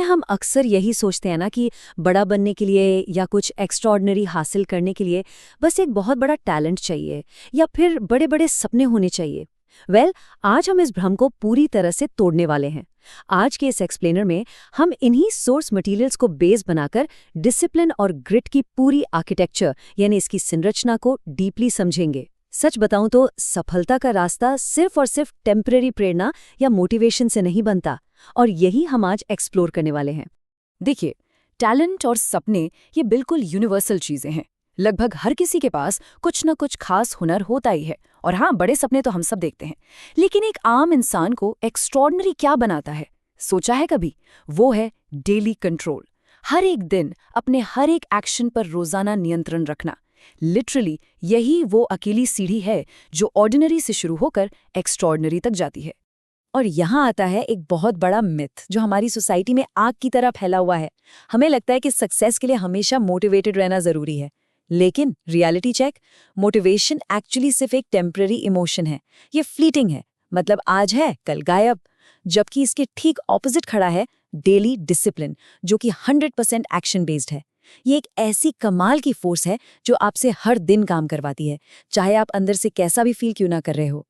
हम अक्सर यही सोचते हैं ना कि बड़ा बनने के लिए या कुछ एक्स्ट्राऑर्डिनरी हासिल करने के लिए बस एक बहुत बड़ा टैलेंट चाहिए या फिर बड़े बड़े सपने होने चाहिए। आज हम इस भ्रम को पूरी तरह से तोड़ने वाले हैं। आज के इस एक्सप्लेनर में हम इन्हीं सोर्स मटेरियल्स को बेस बनाकर डिसिप्लिन और ग्रिट की पूरी आर्किटेक्चर यानी इसकी संरचना को डीपली समझेंगे। सच बताऊं तो सफलता का रास्ता सिर्फ और सिर्फ टेम्परेरी प्रेरणा या मोटिवेशन से नहीं बनता, और यही हम आज एक्सप्लोर करने वाले हैं। देखिए, टैलेंट और सपने ये बिल्कुल यूनिवर्सल चीजें हैं। लगभग हर किसी के पास कुछ न कुछ खास हुनर होता ही है। और हाँ, बड़े सपने तो हम सब देखते हैं, लेकिन एक आम इंसान को एक्स्ट्रॉर्डिनरी क्या बनाता है, सोचा है कभी? वो है डेली कंट्रोल। हर एक दिन अपने हर एक एक्शन पर रोजाना नियंत्रण रखना। लिटरली यही वो अकेली सीढ़ी है जो ऑर्डिनरी से शुरू होकर एक्स्ट्रॉर्डिनरी तक जाती है। और यहाँ आता है एक बहुत बड़ा मिथ जो हमारी सोसाइटी में आग की तरह फैला हुआ है। हमें लगता है कि सक्सेस के लिए हमेशा मोटिवेटेड रहना जरूरी है, लेकिन रियलिटी चेक, मोटिवेशन एक्चुअली सिर्फ एक टेम्पररी इमोशन है। ये फ्लीटिंग है, मतलब आज है कल गायब। जबकि इसके ठीक ऑपोजिट खड़ा है डेली डिसिप्लिन, जो कि 100% एक्शन बेस्ड है। ये एक ऐसी कमाल की फोर्स है जो आपसे हर दिन काम करवाती है, चाहे आप अंदर से कैसा भी फील क्यों ना कर रहे हो।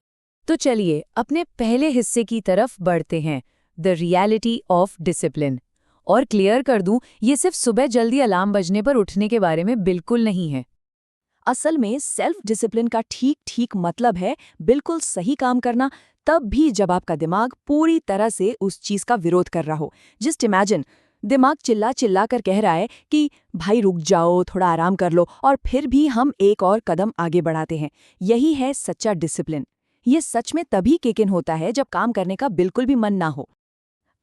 तो चलिए अपने पहले हिस्से की तरफ बढ़ते हैं, द रियलिटी ऑफ डिसिप्लिन। और क्लियर कर दूं, ये सिर्फ सुबह जल्दी अलार्म बजने पर उठने के बारे में बिल्कुल नहीं है। असल में सेल्फ डिसिप्लिन का ठीक ठीक मतलब है बिल्कुल सही काम करना, तब भी जब आपका दिमाग पूरी तरह से उस चीज का विरोध कर रहा हो। जस्ट इमेजिन, दिमाग चिल्ला चिल्ला कर कह रहा है कि भाई रुक जाओ, थोड़ा आराम कर लो, और फिर भी हम एक और कदम आगे बढ़ाते हैं। यही है सच्चा डिसिप्लिन। ये सच में तभी किक इन होता है जब काम करने का बिल्कुल भी मन ना हो।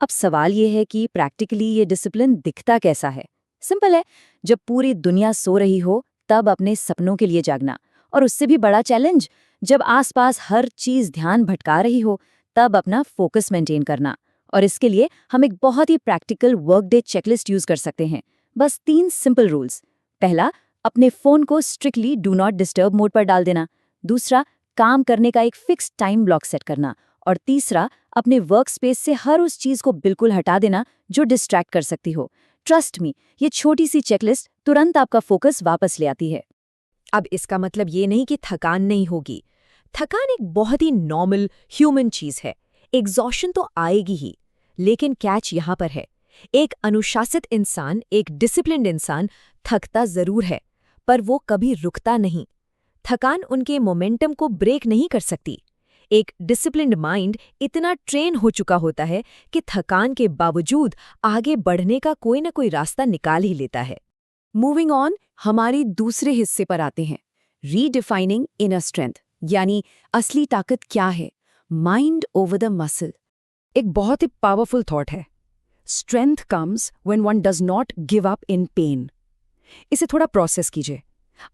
अब सवाल ये है कि प्रैक्टिकली ये डिसिप्लिन दिखता कैसा है। सिंपल है, जब पूरी दुनिया सो रही हो तब अपने सपनों के लिए जागना, और उससे भी बड़ा चैलेंज, जब आसपास हर चीज ध्यान भटका रही हो तब अपना फोकस मेंटेन करना। और इसके लिए हम एक बहुत ही प्रैक्टिकल वर्कडे चेकलिस्ट यूज कर सकते हैं। बस 3 सिंपल रूल्स। पहला, अपने फोन को strictly do not disturb mode पर डाल देना। दूसरा, काम करने का एक फिक्स टाइम ब्लॉक सेट करना। और तीसरा, अपने वर्क स्पेस से हर उस चीज को बिल्कुल हटा देना जो डिस्ट्रैक्ट कर सकती हो। ट्रस्ट मी, ये छोटी सी चेकलिस्ट तुरंत आपका फोकस वापस ले आती है। अब इसका मतलब ये नहीं कि थकान नहीं होगी। थकान एक बहुत ही नॉर्मल ह्यूमन चीज है। एग्जॉशन तो आएगी ही, लेकिन कैच यहाँ पर है, एक अनुशासित इंसान, एक डिसिप्लिन्ड इंसान थकता जरूर है, पर वो कभी रुकता नहीं। थकान उनके मोमेंटम को ब्रेक नहीं कर सकती। एक डिसिप्लिन्ड माइंड इतना ट्रेन हो चुका होता है कि थकान के बावजूद आगे बढ़ने का कोई ना कोई रास्ता निकाल ही लेता है। मूविंग ऑन, हमारी दूसरे हिस्से पर आते हैं, रीडिफाइनिंग इनर स्ट्रेंथ, यानी असली ताकत क्या है, माइंड ओवर द मसल। एक बहुत ही पावरफुल थॉट है। Strength comes when one does not give up in pen. इसे थोड़ा प्रोसेस कीजिए।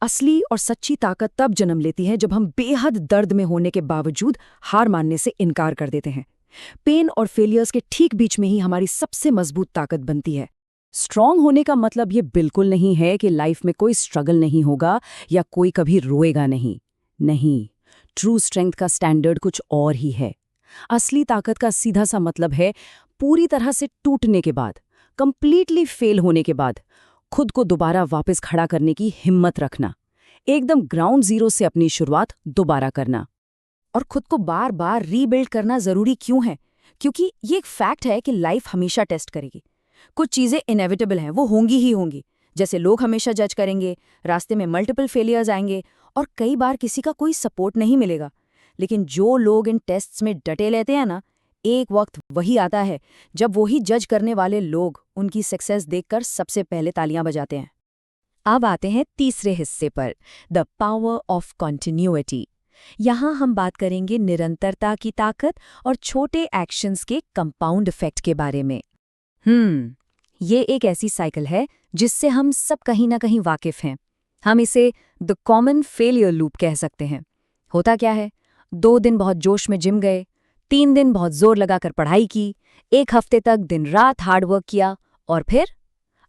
असली और सच्ची ताकत तब जन्म लेती है जब हम बेहद दर्द में होने के बावजूद हार मानने से इनकार कर देते हैं। पेन और फेलियर्स के ठीक बीच में ही हमारी सबसे मजबूत ताकत बनती है। स्ट्रांग होने का मतलब ये बिल्कुल नहीं है कि लाइफ में कोई स्ट्रगल नहीं होगा या कोई कभी रोएगा नहीं। नहीं, ट्रू स्ट्रेंथ का स्टैंडर्ड कुछ और ही है। असली ताकत का सीधा सा मतलब है पूरी तरह से टूटने के बाद, कंप्लीटली फेल होने के बाद खुद को दोबारा वापस खड़ा करने की हिम्मत रखना। एकदम ग्राउंड जीरो से अपनी शुरुआत दोबारा करना। और खुद को बार बार रीबिल्ड करना जरूरी क्यों है? क्योंकि ये एक फैक्ट है कि लाइफ हमेशा टेस्ट करेगी। कुछ चीजें इनएविटेबल हैं, वो होंगी ही होंगी। जैसे लोग हमेशा जज करेंगे, रास्ते में मल्टीपल फेलियर्स आएंगे, और कई बार किसी का कोई सपोर्ट नहीं मिलेगा। लेकिन जो लोग इन टेस्ट्स में डटे रहते हैं ना, एक वक्त वही आता है जब वही जज करने वाले लोग उनकी सक्सेस देखकर सबसे पहले तालियां बजाते हैं। अब आते हैं तीसरे हिस्से पर, द पावर ऑफ कॉन्टिन्यूटी। यहाँ हम बात करेंगे निरंतरता की ताकत और छोटे एक्शंस के कंपाउंड इफेक्ट के बारे में। ये एक ऐसी साइकिल है जिससे हम सब कहीं ना कहीं वाकिफ हैं। हम इसे द कॉमन फेलियर लूप कह सकते हैं। होता क्या है, 2 दिन बहुत जोश में जिम गए, 3 दिन बहुत जोर लगाकर पढ़ाई की, 1 हफ्ते तक दिन रात हार्ड वर्क किया, और फिर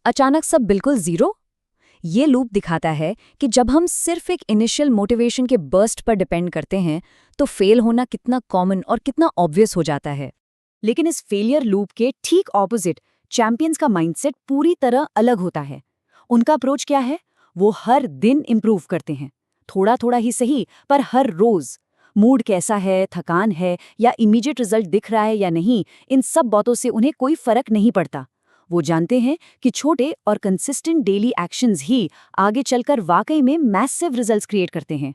अचानक सब बिल्कुल जीरो। ये लूप दिखाता है कि जब हम सिर्फ एक इनिशियल मोटिवेशन के बर्स्ट पर डिपेंड करते हैं तो फेल होना कितना कॉमन और कितना ऑब्वियस हो जाता है। लेकिन इस फेलियर लूप के ठीक ऑपोजिट चैंपियंस का माइंडसेट पूरी तरह अलग होता है। उनका अप्रोच क्या है? वो हर दिन इम्प्रूव करते हैं, थोड़ा थोड़ा ही सही, पर हर रोज। मूड कैसा है, थकान है या इमीडिएट रिजल्ट दिख रहा है या नहीं, इन सब बातों से उन्हें कोई फर्क नहीं पड़ता। वो जानते हैं कि छोटे और कंसिस्टेंट डेली एक्शंस ही आगे चलकर वाकई में मैसिव रिजल्ट्स क्रिएट करते हैं।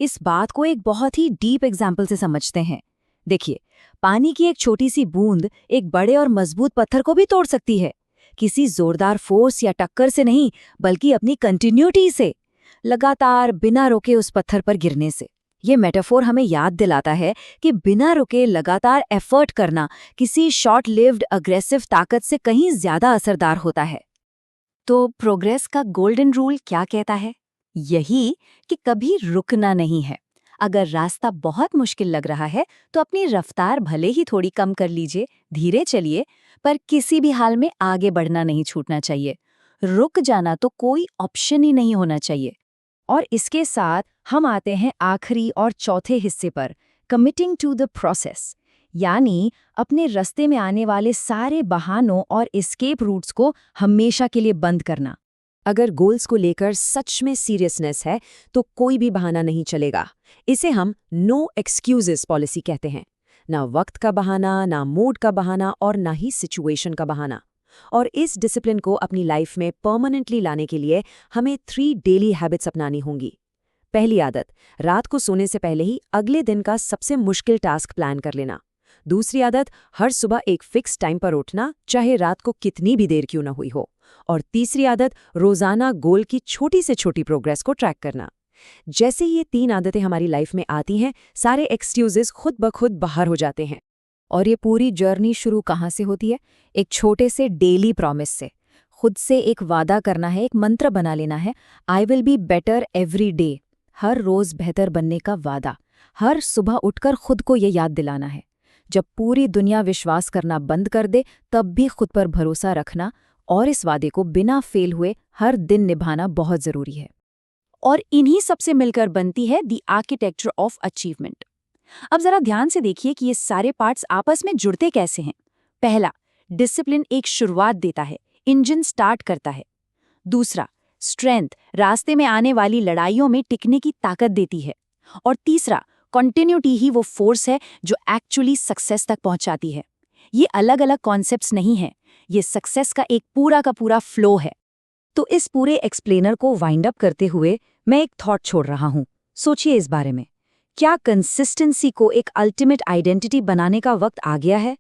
इस बात को एक बहुत ही डीप एग्जाम्पल से समझते हैं। देखिए, पानी की एक छोटी सी बूंद एक बड़े और मजबूत पत्थर को भी तोड़ सकती है, किसी जोरदार फोर्स या टक्कर से नहीं, बल्कि अपनी कंटिन्यूटी से, लगातार बिना रोके उस पत्थर पर गिरने से। ये मेटाफोर हमें याद दिलाता है कि बिना रुके लगातार एफर्ट करना किसी शॉर्ट लिव्ड अग्रेसिव ताकत से कहीं ज्यादा असरदार होता है। तो प्रोग्रेस का गोल्डन रूल क्या कहता है? यही कि कभी रुकना नहीं है। अगर रास्ता बहुत मुश्किल लग रहा है तो अपनी रफ्तार भले ही थोड़ी कम कर लीजिए, धीरे चलिए, पर किसी भी हाल में आगे बढ़ना नहीं छूटना चाहिए। रुक जाना तो कोई ऑप्शन ही नहीं होना चाहिए। और इसके साथ हम आते हैं आखिरी और चौथे हिस्से पर, कमिटिंग टू द प्रोसेस, यानी अपने रास्ते में आने वाले सारे बहानों और एस्केप रूट्स को हमेशा के लिए बंद करना। अगर गोल्स को लेकर सच में सीरियसनेस है तो कोई भी बहाना नहीं चलेगा। इसे हम नो एक्सक्यूजेस पॉलिसी कहते हैं। ना वक्त का बहाना, ना मूड का बहाना और ना ही सिचुएशन का बहाना। और इस डिसिप्लिन को अपनी लाइफ में परमानेंटली लाने के लिए हमें 3 डेली हैबिट्स अपनानी होंगी। पहली आदत, रात को सोने से पहले ही अगले दिन का सबसे मुश्किल टास्क प्लान कर लेना। दूसरी आदत, हर सुबह एक फिक्स टाइम पर उठना, चाहे रात को कितनी भी देर क्यों न हुई हो। और तीसरी आदत, रोजाना गोल की छोटी से छोटी प्रोग्रेस को ट्रैक करना। जैसे ये 3 आदतें हमारी लाइफ में आती हैं, सारे एक्सक्यूजेस खुद ब खुद बाहर हो जाते हैं। और ये पूरी जर्नी शुरू कहाँ से होती है? एक छोटे से डेली प्रॉमिस से। खुद से एक वादा करना है, एक मंत्र बना लेना है, I will be better every day. हर रोज बेहतर बनने का वादा। हर सुबह उठकर खुद को ये याद दिलाना है। जब पूरी दुनिया विश्वास करना बंद कर दे, तब भी खुद पर भरोसा रखना और इस वादे को बिना फेल हुए हर दिन निभाना बहुत जरूरी है। और इन्हीं सबसे मिलकर बनती है द आर्किटेक्चर ऑफ अचीवमेंट। अब जरा ध्यान से देखिए कि ये सारे पार्ट्स आपस में जुड़ते कैसे हैं। पहला, डिसिप्लिन एक शुरुआत देता है, इंजन स्टार्ट करता है। दूसरा, स्ट्रेंथ रास्ते में आने वाली लड़ाइयों में टिकने की ताकत देती है। और तीसरा, कॉन्टिन्यूटी ही वो फोर्स है जो एक्चुअली सक्सेस तक पहुंचाती है। ये अलग अलग कॉन्सेप्ट्स नहीं हैं, ये सक्सेस का एक पूरा का पूरा फ्लो है। तो इस पूरे एक्सप्लेनर को वाइंड अप करते हुए मैं एक थॉट छोड़ रहा हूँ। सोचिए इस बारे में, क्या कंसिस्टेंसी को एक अल्टीमेट आइडेंटिटी बनाने का वक्त आ गया है?